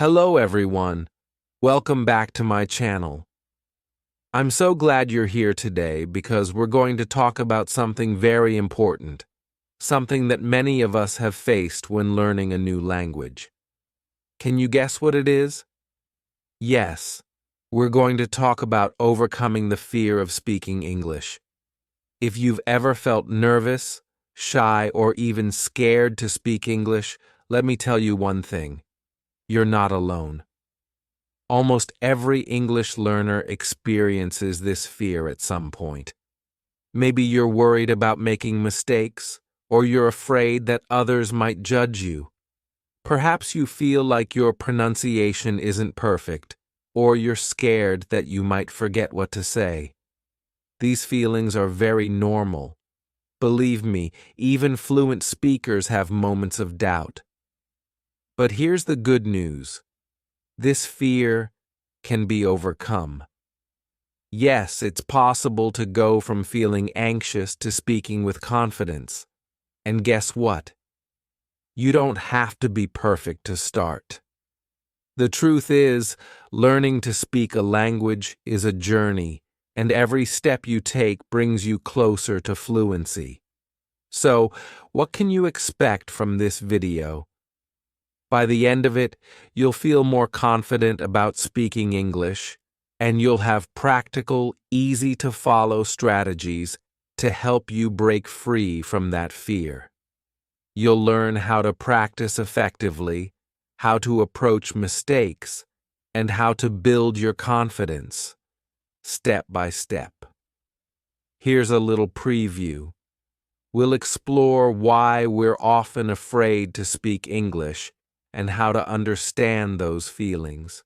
Hello everyone, welcome back to my channel. I'm so glad you're here today because we're going to talk about something very important, something that many of us have faced when learning a new language. Can you guess what it is? Yes, we're going to talk about overcoming the fear of speaking English. If you've ever felt nervous, shy, or even scared to speak English, let me tell you one thing. You're not alone. Almost every English learner experiences this fear at some point. Maybe you're worried about making mistakes, or you're afraid that others might judge you. Perhaps you feel like your pronunciation isn't perfect, or you're scared that you might forget what to say. These feelings are very normal. Believe me, even fluent speakers have moments of doubt. But here's the good news. This fear can be overcome. Yes, it's possible to go from feeling anxious to speaking with confidence. And guess what? You don't have to be perfect to start. The truth is, learning to speak a language is a journey, and every step you take brings you closer to fluency. So, what can you expect from this video? By the end of it, you'll feel more confident about speaking English, and you'll have practical, easy-to-follow strategies to help you break free from that fear. You'll learn how to practice effectively, how to approach mistakes, and how to build your confidence, step by step. Here's a little preview. We'll explore why we're often afraid to speak English and how to understand those feelings.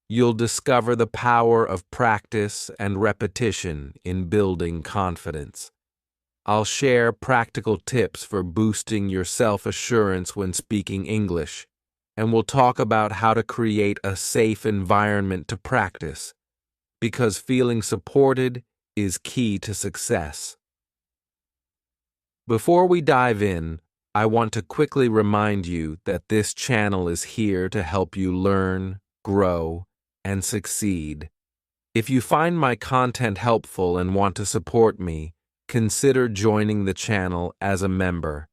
You'll discover the power of practice and repetition in building confidence. I'll share practical tips for boosting your self-assurance when speaking English, and we'll talk about how to create a safe environment to practice, because feeling supported is key to success. Before we dive in, I want to quickly remind you that this channel is here to help you learn, grow, and succeed. If you find my content helpful and want to support me, consider joining the channel as a member.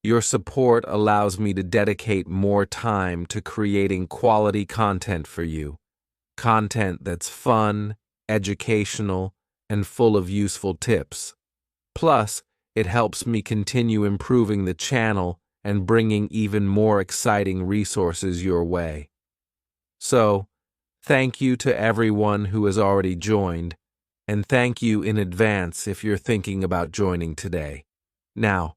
Your support allows me to dedicate more time to creating quality content for you, content that's fun, educational, and full of useful tips. Plus, it helps me continue improving the channel and bringing even more exciting resources your way. So, thank you to everyone who has already joined, and thank you in advance if you're thinking about joining today. Now,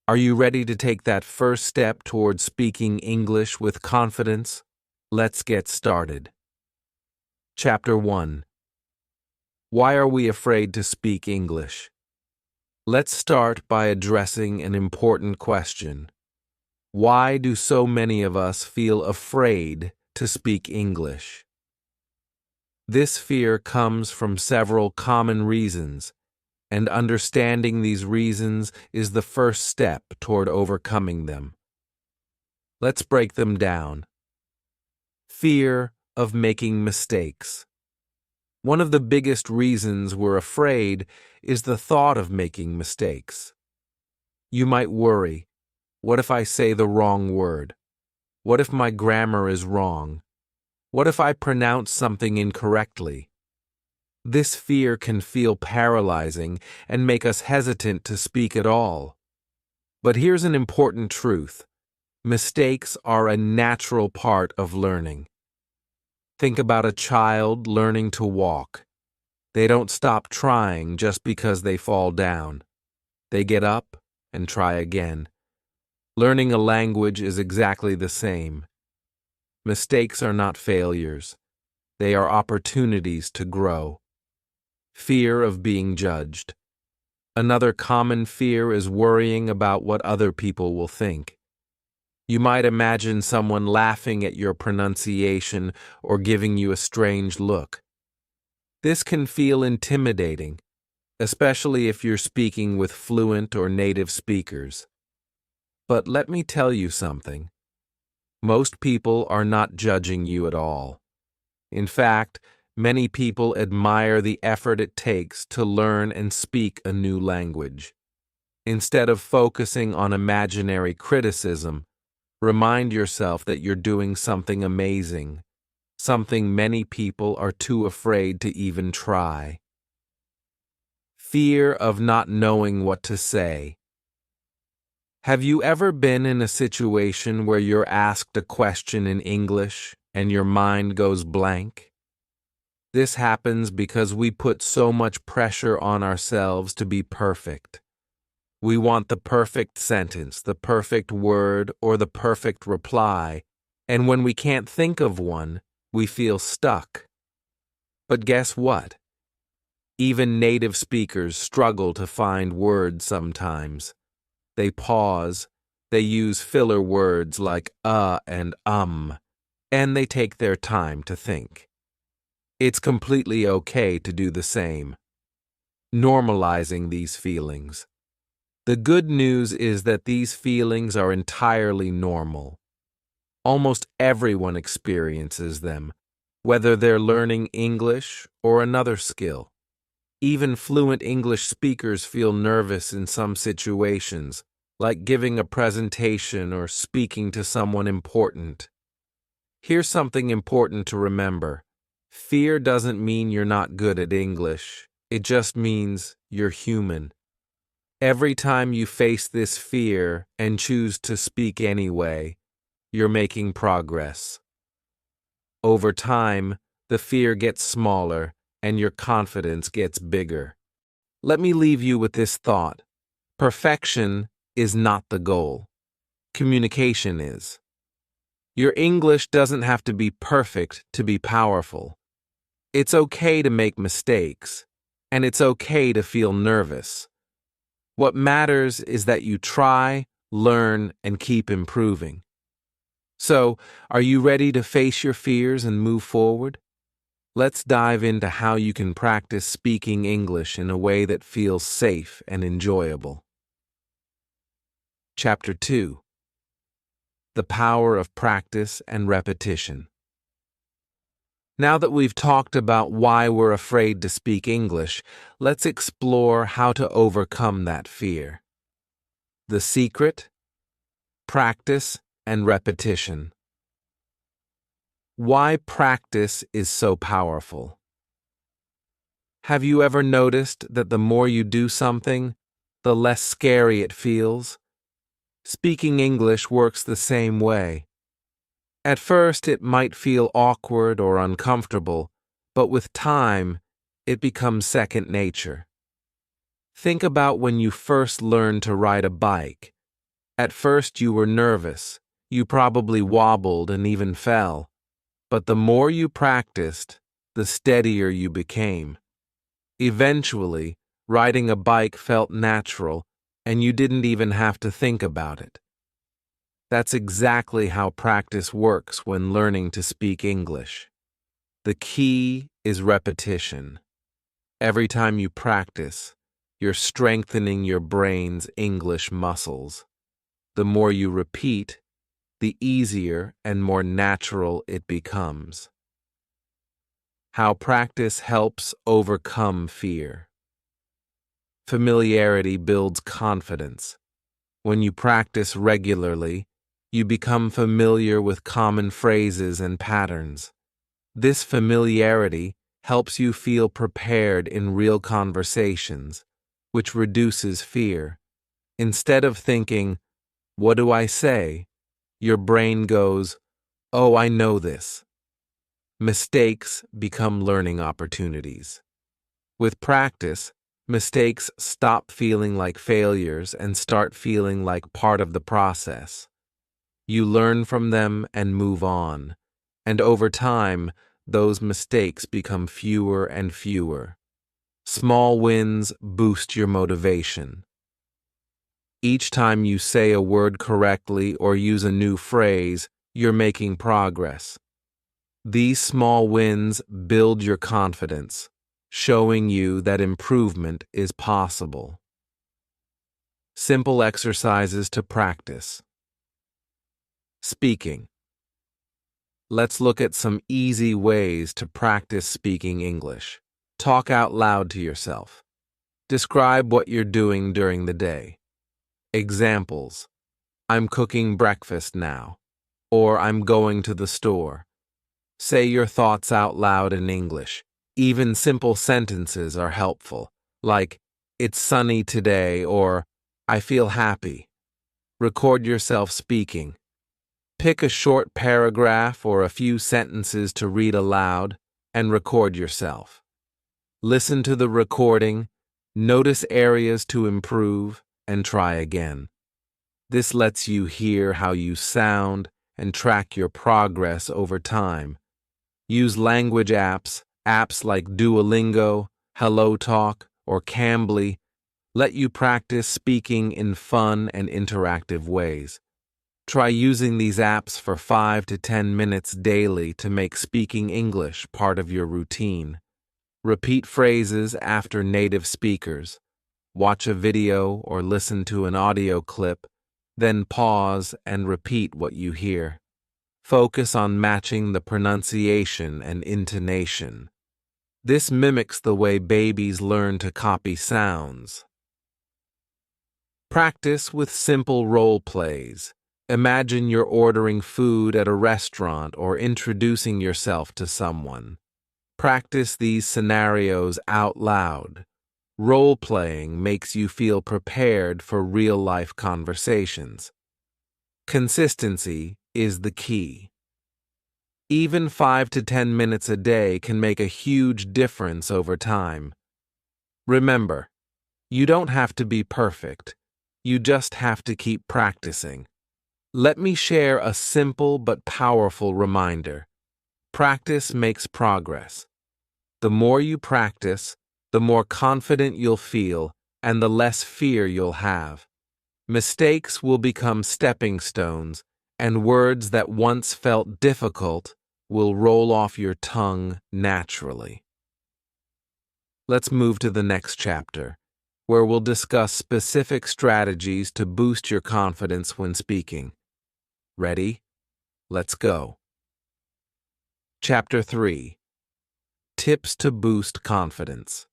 are you ready to take that first step towards speaking English with confidence? Let's get started. Chapter 1. Why are we afraid to speak English? Let's start by addressing an important question. Why do so many of us feel afraid to speak English? This fear comes from several common reasons, and understanding these reasons is the first step toward overcoming them. Let's break them down. Fear of making mistakes. One of the biggest reasons we're afraid is the thought of making mistakes. You might worry, what if I say the wrong word? What if my grammar is wrong? What if I pronounce something incorrectly? This fear can feel paralyzing and make us hesitant to speak at all. But here's an important truth. Mistakes are a natural part of learning. Think about a child learning to walk. They don't stop trying just because they fall down. They get up and try again. Learning a language is exactly the same. Mistakes are not failures. They are opportunities to grow. Fear of being judged. Another common fear is worrying about what other people will think. You might imagine someone laughing at your pronunciation or giving you a strange look. This can feel intimidating, especially if you're speaking with fluent or native speakers. But let me tell you something. Most people are not judging you at all. In fact, many people admire the effort it takes to learn and speak a new language. Instead of focusing on imaginary criticism, remind yourself that you're doing something amazing, something many people are too afraid to even try. Fear of not knowing what to say. Have you ever been in a situation where you're asked a question in English and your mind goes blank? This happens because we put so much pressure on ourselves to be perfect. We want the perfect sentence, the perfect word, or the perfect reply, and when we can't think of one, we feel stuck. But guess what? Even native speakers struggle to find words sometimes. They pause, they use filler words like and they take their time to think. It's completely okay to do the same. Normalizing these feelings. The good news is that these feelings are entirely normal. Almost everyone experiences them, whether they're learning English or another skill. Even fluent English speakers feel nervous in some situations, like giving a presentation or speaking to someone important. Here's something important to remember. Fear doesn't mean you're not good at English. It just means you're human. Every time you face this fear and choose to speak anyway, you're making progress. Over time, the fear gets smaller and your confidence gets bigger. Let me leave you with this thought. Perfection is not the goal. Communication is. Your English doesn't have to be perfect to be powerful. It's okay to make mistakes, and it's okay to feel nervous. What matters is that you try, learn, and keep improving. So, are you ready to face your fears and move forward? Let's dive into how you can practice speaking English in a way that feels safe and enjoyable. Chapter 2. The Power of Practice and Repetition. Now that we've talked about why we're afraid to speak English, let's explore how to overcome that fear. The secret? Practice and repetition. Why practice is so powerful. Have you ever noticed that the more you do something, the less scary it feels? Speaking English works the same way. At first, it might feel awkward or uncomfortable, but with time, it becomes second nature. Think about when you first learned to ride a bike. At first, you were nervous. You probably wobbled and even fell. But the more you practiced, the steadier you became. Eventually, riding a bike felt natural, and you didn't even have to think about it. That's exactly how practice works when learning to speak English. The key is repetition. Every time you practice, you're strengthening your brain's English muscles. The more you repeat, the easier and more natural it becomes. How practice helps overcome fear. Familiarity builds confidence. When you practice regularly, you become familiar with common phrases and patterns. This familiarity helps you feel prepared in real conversations, which reduces fear. Instead of thinking, "What do I say?" your brain goes, "Oh, I know this." Mistakes become learning opportunities. With practice, mistakes stop feeling like failures and start feeling like part of the process. You learn from them and move on, and over time, those mistakes become fewer and fewer. Small wins boost your motivation. Each time you say a word correctly or use a new phrase, you're making progress. These small wins build your confidence, showing you that improvement is possible. Simple exercises to practice. Speaking. Let's look at some easy ways to practice speaking English. Talk out loud to yourself. Describe what you're doing during the day. Examples: I'm cooking breakfast now, or I'm going to the store. Say your thoughts out loud in English. Even simple sentences are helpful, like, it's sunny today, or I feel happy. Record yourself speaking. Pick a short paragraph or a few sentences to read aloud and record yourself. Listen to the recording, notice areas to improve, and try again. This lets you hear how you sound and track your progress over time. Use language apps like Duolingo, HelloTalk, or Cambly let you practice speaking in fun and interactive ways. Try using these apps for 5 to 10 minutes daily to make speaking English part of your routine. Repeat phrases after native speakers. Watch a video or listen to an audio clip, then pause and repeat what you hear. Focus on matching the pronunciation and intonation. This mimics the way babies learn to copy sounds. Practice with simple role plays. Imagine you're ordering food at a restaurant or introducing yourself to someone. Practice these scenarios out loud. Role-playing makes you feel prepared for real-life conversations. Consistency is the key. Even 5 to 10 minutes a day can make a huge difference over time. Remember, you don't have to be perfect. You just have to keep practicing. Let me share a simple but powerful reminder. Practice makes progress. The more you practice, the more confident you'll feel and the less fear you'll have. Mistakes will become stepping stones, and words that once felt difficult will roll off your tongue naturally. Let's move to the next chapter, where we'll discuss specific strategies to boost your confidence when speaking. Ready? Let's go. Chapter 3. Tips to boost confidence.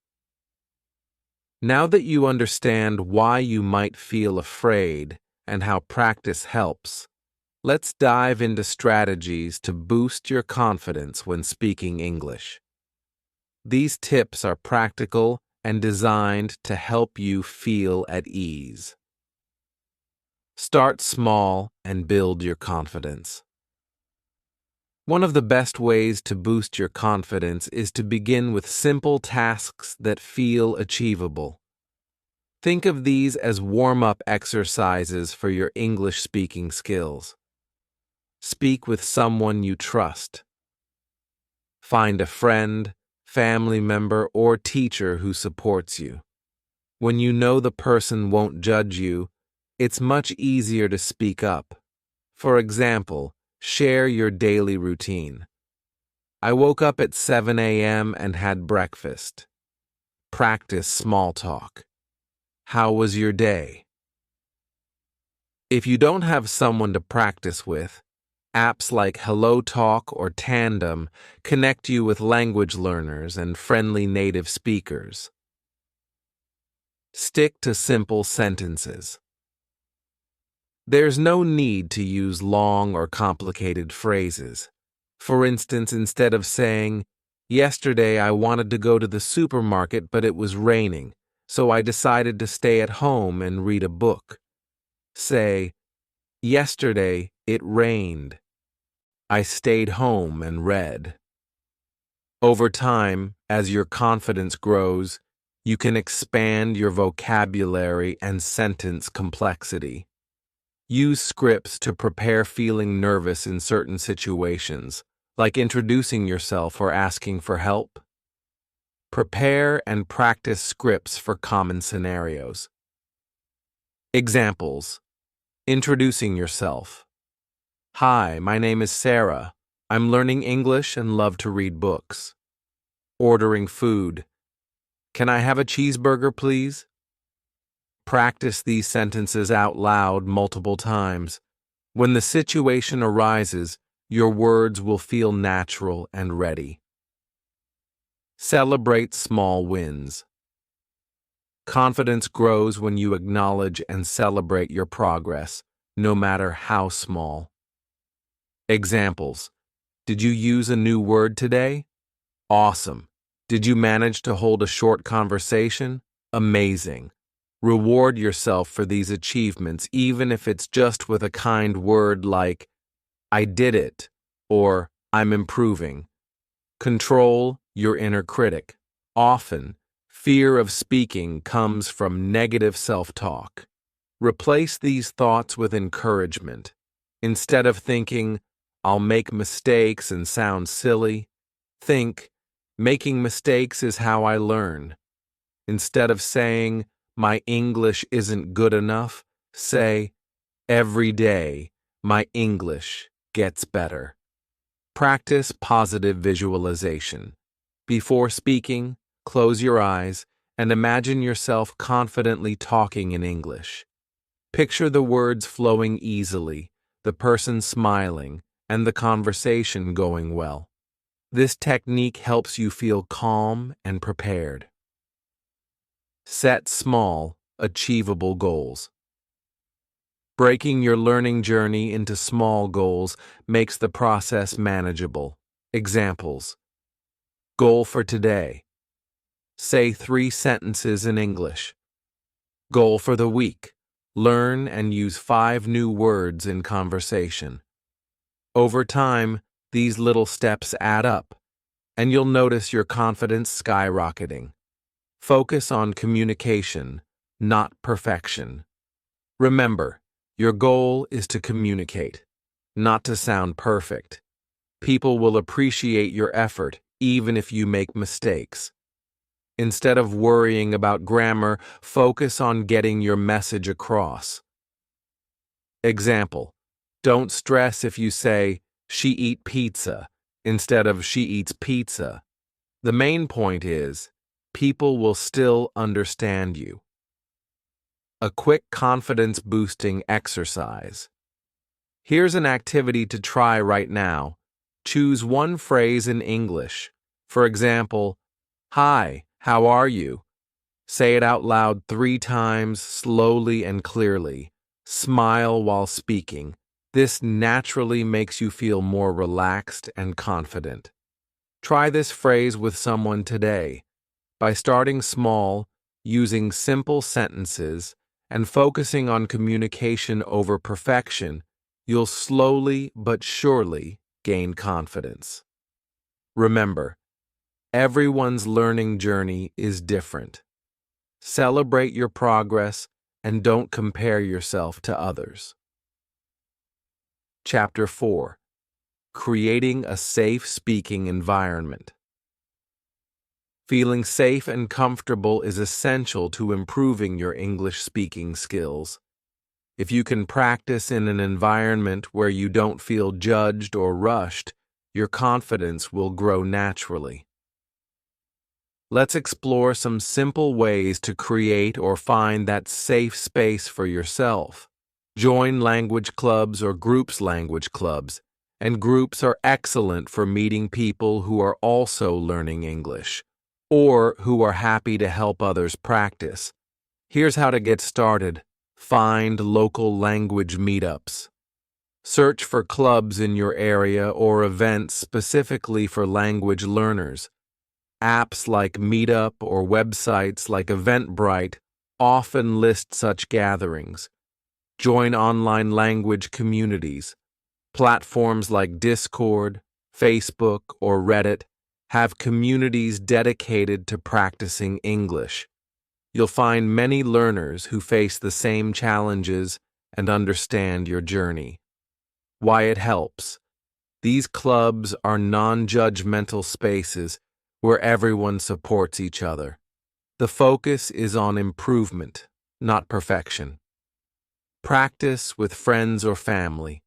Now that you understand why you might feel afraid and how practice helps, let's dive into strategies to boost your confidence when speaking English. These tips are practical and designed to help you feel at ease. Start small and build your confidence. One of the best ways to boost your confidence is to begin with simple tasks that feel achievable. Think of these as warm-up exercises for your English speaking skills. Speak with someone you trust. Find a friend, family member, or teacher who supports you. When you know the person won't judge you, it's much easier to speak up. For example, share your daily routine. I woke up at 7 a.m. and had breakfast. Practice small talk. How was your day? If you don't have someone to practice with, apps like HelloTalk or Tandem connect you with language learners and friendly native speakers. Stick to simple sentences. There's no need to use long or complicated phrases. For instance, instead of saying, "Yesterday I wanted to go to the supermarket but it was raining, so I decided to stay at home and read a book," say, "Yesterday it rained. I stayed home and read." Over time, as your confidence grows, you can expand your vocabulary and sentence complexity. Use scripts to prepare feeling nervous in certain situations, like introducing yourself or asking for help. Prepare and practice scripts for common scenarios. Examples: introducing yourself. "Hi, my name is Sarah. I'm learning English and love to read books." Ordering food. "Can I have a cheeseburger, please?" Practice these sentences out loud multiple times. When the situation arises, your words will feel natural and ready. Celebrate small wins. Confidence grows when you acknowledge and celebrate your progress, no matter how small. Examples: did you use a new word today? Awesome. Did you manage to hold a short conversation? Amazing. Reward yourself for these achievements, even if it's just with a kind word like, I did it, or I'm improving. Control your inner critic. Often, fear of speaking comes from negative self-talk. Replace these thoughts with encouragement. Instead of thinking, I'll make mistakes and sound silly, think, making mistakes is how I learn. Instead of saying, my English isn't good enough, say, every day, my English gets better. Practice positive visualization. Before speaking, close your eyes and imagine yourself confidently talking in English. Picture the words flowing easily, the person smiling, and the conversation going well. This technique helps you feel calm and prepared. Set small, achievable goals. Breaking your learning journey into small goals makes the process manageable. Examples: goal for today. Say 3 sentences in English. Goal for the week. Learn and use 5 new words in conversation. Over time, these little steps add up, and you'll notice your confidence skyrocketing. Focus on communication, not perfection. Remember, your goal is to communicate, not to sound perfect. People will appreciate your effort even if you make mistakes. Instead of worrying about grammar, focus on getting your message across. Example: don't stress if you say, she eat pizza, instead of she eats pizza. The main point is, people will still understand you. A quick confidence-boosting exercise. Here's an activity to try right now. Choose one phrase in English. For example, hi, how are you? Say it out loud 3 times, slowly and clearly. Smile while speaking. This naturally makes you feel more relaxed and confident. Try this phrase with someone today. By starting small, using simple sentences, and focusing on communication over perfection, you'll slowly but surely gain confidence. Remember, everyone's learning journey is different. Celebrate your progress and don't compare yourself to others. Chapter 4: Creating a Safe Speaking Environment. Feeling safe and comfortable is essential to improving your English speaking skills. If you can practice in an environment where you don't feel judged or rushed, your confidence will grow naturally. Let's explore some simple ways to create or find that safe space for yourself. Join language clubs or groups language clubs, and groups are excellent for meeting people who are also learning English, or who are happy to help others practice. Here's how to get started. Find local language meetups. Search for clubs in your area or events specifically for language learners. Apps like Meetup or websites like Eventbrite often list such gatherings. Join online language communities. Platforms like Discord, Facebook, or Reddit have communities dedicated to practicing English. You'll find many learners who face the same challenges and understand your journey. Why it helps. These clubs are non-judgmental spaces where everyone supports each other. The focus is on improvement, not perfection. Practice with friends or family.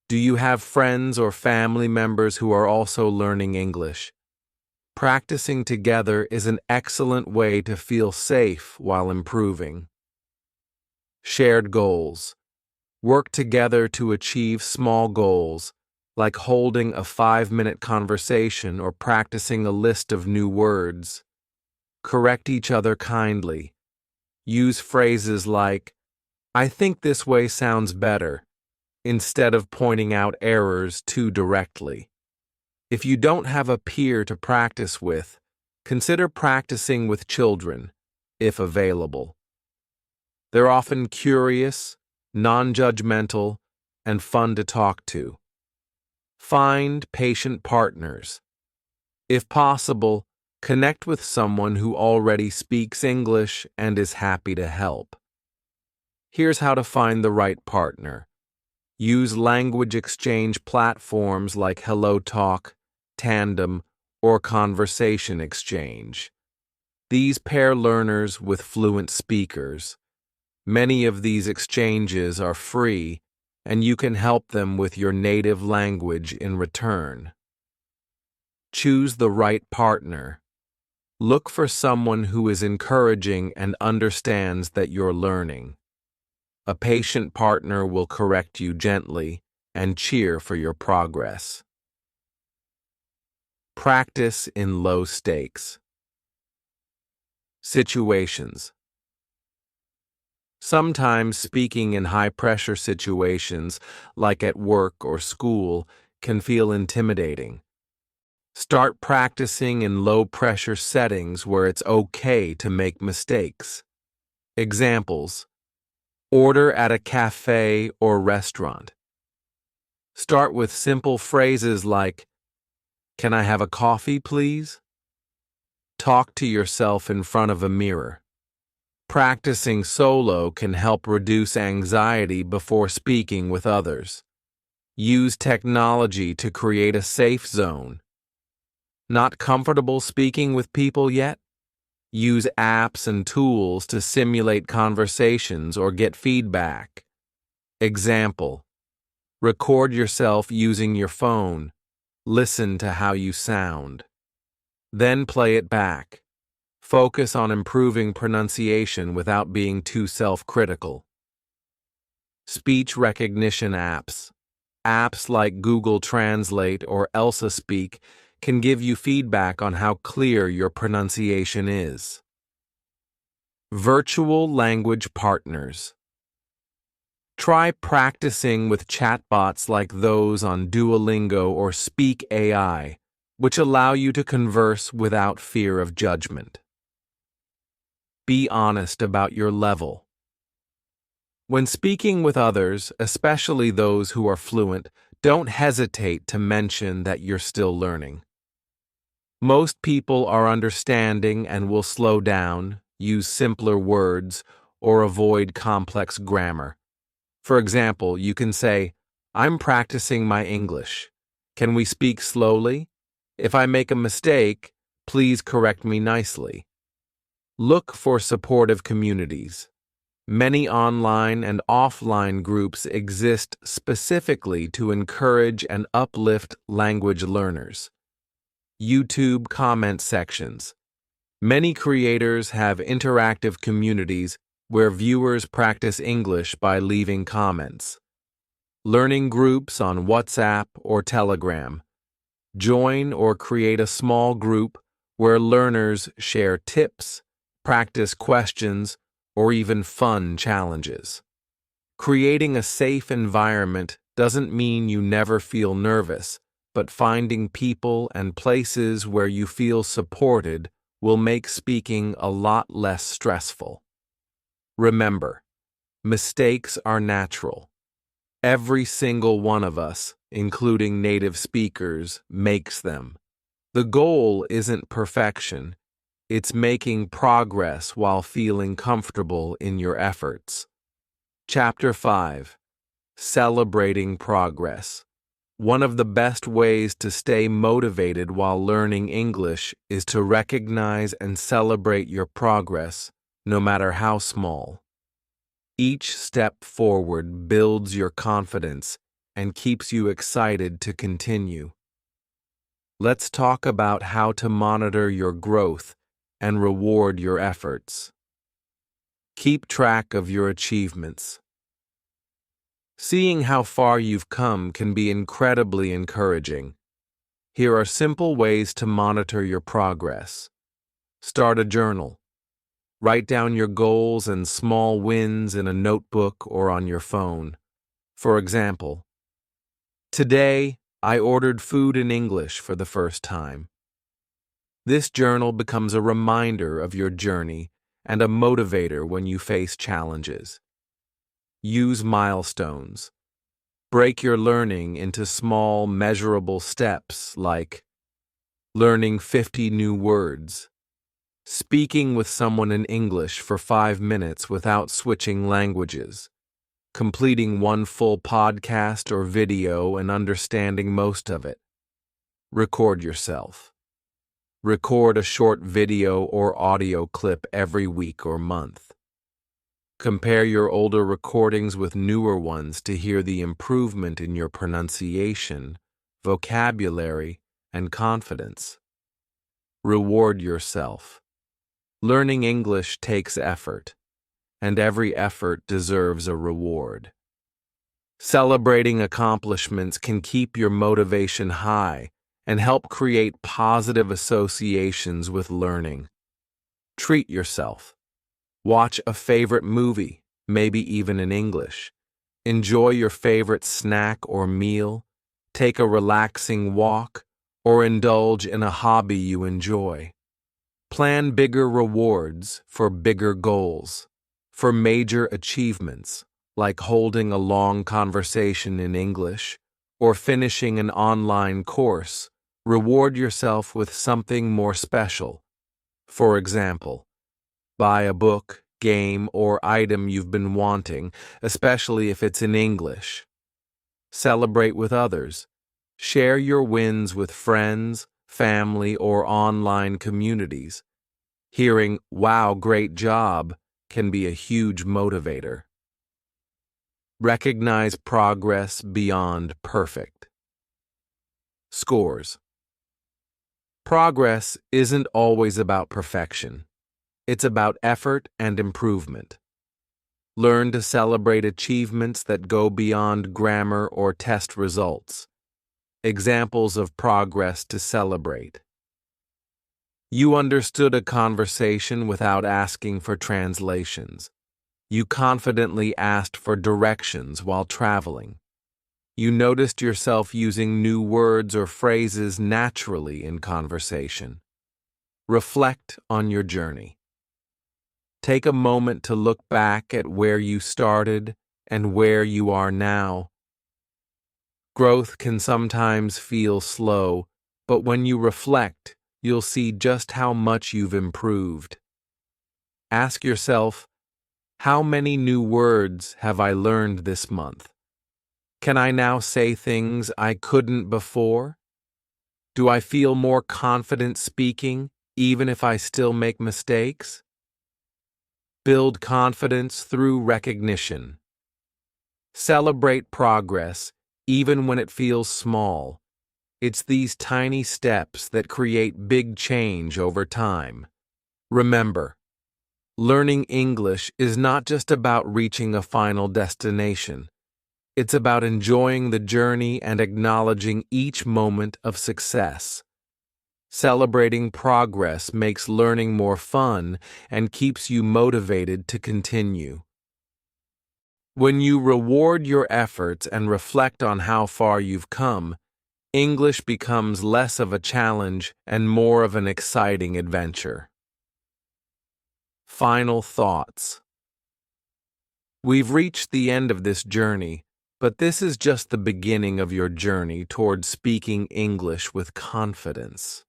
Do you have friends or family members who are also learning English? Practicing together is an excellent way to feel safe while improving. Shared goals. Work together to achieve small goals, like holding a 5-minute conversation or practicing a list of new words. Correct each other kindly. Use phrases like, "I think this way sounds better," instead of pointing out errors too directly. If you don't have a peer to practice with, consider practicing with children, if available. They're often curious, non-judgmental, and fun to talk to. Find patient partners. If possible, connect with someone who already speaks English and is happy to help. Here's how to find the right partner. Use language exchange platforms like HelloTalk, Tandem, or Conversation Exchange. These pair learners with fluent speakers. Many of these exchanges are free, and you can help them with your native language in return. Choose the right partner. Look for someone who is encouraging and understands that you're learning. A patient partner will correct you gently and cheer for your progress. Practice in low stakes situations. Sometimes speaking in high-pressure situations, like at work or school, can feel intimidating. Start practicing in low-pressure settings where it's okay to make mistakes. Examples: order at a cafe or restaurant. Start with simple phrases like, "Can I have a coffee, please?" Talk to yourself in front of a mirror. Practicing solo can help reduce anxiety before speaking with others. Use technology to create a safe zone. Not comfortable speaking with people yet? Use apps and tools to simulate conversations or get feedback. Example: record yourself using your phone. Listen to how you sound. Then play it back. Focus on improving pronunciation without being too self-critical. Speech recognition apps. Apps like Google Translate or Elsa Speak can give you feedback on how clear your pronunciation is. Virtual language partners. Try practicing with chatbots like those on Duolingo or Speak AI, which allow you to converse without fear of judgment. Be honest about your level. When speaking with others, especially those who are fluent, don't hesitate to mention that you're still learning. Most people are understanding and will slow down, use simpler words, or avoid complex grammar. For example, you can say, "I'm practicing my English. Can we speak slowly? If I make a mistake, please correct me nicely." Look for supportive communities. Many online and offline groups exist specifically to encourage and uplift language learners. YouTube comment sections. Many creators have interactive communities where viewers practice English by leaving comments. Learning groups on WhatsApp or Telegram. Join or create a small group where learners share tips, practice questions, or even fun challenges. Creating a safe environment doesn't mean you never feel nervous, but finding people and places where you feel supported will make speaking a lot less stressful. Remember, mistakes are natural. Every single one of us, including native speakers, makes them. The goal isn't perfection. It's making progress while feeling comfortable in your efforts. Chapter 5. Celebrating Progress. One of the best ways to stay motivated while learning English is to recognize and celebrate your progress, no matter how small. Each step forward builds your confidence and keeps you excited to continue. Let's talk about how to monitor your growth and reward your efforts. Keep track of your achievements. Seeing how far you've come can be incredibly encouraging. Here are simple ways to monitor your progress. Start a journal. Write down your goals and small wins in a notebook or on your phone. For example, today I ordered food in English for the first time. This journal becomes a reminder of your journey and a motivator when you face challenges. Use milestones. Break your learning into small, measurable steps like learning 50 new words, speaking with someone in English for 5 minutes without switching languages, completing one full podcast or video and understanding most of it. Record yourself. Record a short video or audio clip every week or month. Compare your older recordings with newer ones to hear the improvement in your pronunciation, vocabulary, and confidence. Reward yourself. Learning English takes effort, and every effort deserves a reward. Celebrating accomplishments can keep your motivation high and help create positive associations with learning. Treat yourself. Watch a favorite movie, maybe even in English. Enjoy your favorite snack or meal. Take a relaxing walk, or indulge in a hobby you enjoy. Plan bigger rewards for bigger goals. For major achievements, like holding a long conversation in English or finishing an online course, reward yourself with something more special. For example, buy a book, game, or item you've been wanting, especially if it's in English. Celebrate with others. Share your wins with friends, family, or online communities. Hearing, "Wow, great job," can be a huge motivator. Recognize progress beyond perfect. Scores. Progress isn't always about perfection. It's about effort and improvement. Learn to celebrate achievements that go beyond grammar or test results. Examples of progress to celebrate. You understood a conversation without asking for translations. You confidently asked for directions while traveling. You noticed yourself using new words or phrases naturally in conversation. Reflect on your journey. Take a moment to look back at where you started and where you are now. Growth can sometimes feel slow, but when you reflect, you'll see just how much you've improved. Ask yourself, how many new words have I learned this month? Can I now say things I couldn't before? Do I feel more confident speaking, even if I still make mistakes? Build confidence through recognition. Celebrate progress, even when it feels small. It's these tiny steps that create big change over time. Remember, learning English is not just about reaching a final destination. It's about enjoying the journey and acknowledging each moment of success. Celebrating progress makes learning more fun and keeps you motivated to continue. When you reward your efforts and reflect on how far you've come, English becomes less of a challenge and more of an exciting adventure. Final thoughts. We've reached the end of this journey, but this is just the beginning of your journey toward speaking English with confidence.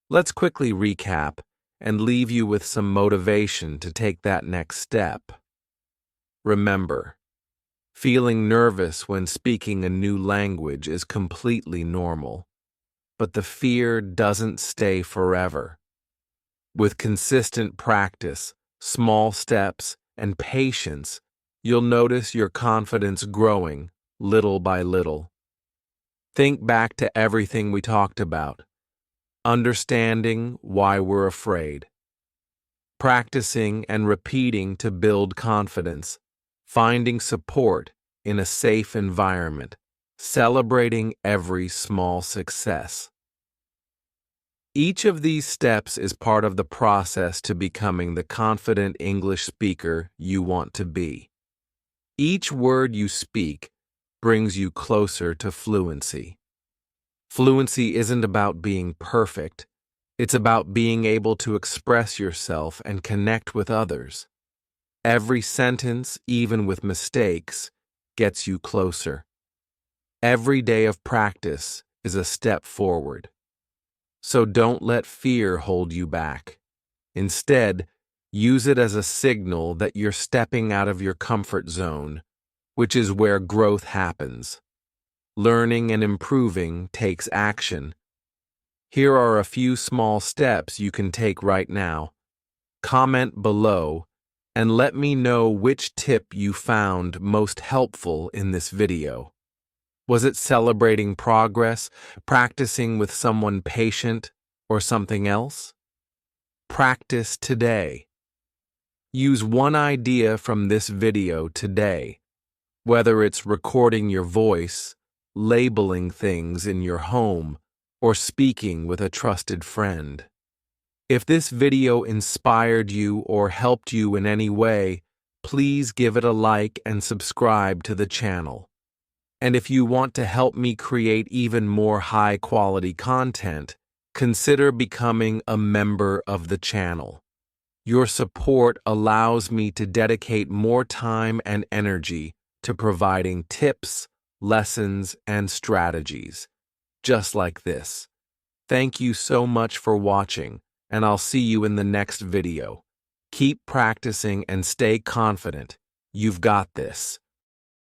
Let's quickly recap and leave you with some motivation to take that next step. Remember, feeling nervous when speaking a new language is completely normal, but the fear doesn't stay forever. With consistent practice, small steps, and patience, you'll notice your confidence growing little by little. Think back to everything we talked about. Understanding why we're afraid. Practicing and repeating to build confidence. finding support in a safe environment, celebrating every small success. Each of these steps is part of the process to becoming the confident English speaker you want to be. Each word you speak brings you closer to fluency. Fluency isn't about being perfect. It's about being able to express yourself and connect with others. Every sentence, even with mistakes, gets you closer. Every day of practice is a step forward. So don't let fear hold you back. Instead, use it as a signal that you're stepping out of your comfort zone, which is where growth happens. Learning and improving takes action. Here are a few small steps you can take right now. Comment below and let me know which tip you found most helpful in this video. Was it celebrating progress, practicing with someone patient, or something else? Practice today. Use one idea from this video today, whether it's recording your voice, labeling things in your home, or speaking with a trusted friend. If this video inspired you or helped you in any way, please give it a like and subscribe to the channel. And if you want to help me create even more high-quality content, consider becoming a member of the channel. Your support allows me to dedicate more time and energy to providing tips, lessons, and strategies, just like this. Thank you so much for watching, and I'll see you in the next video. Keep practicing and stay confident. You've got this.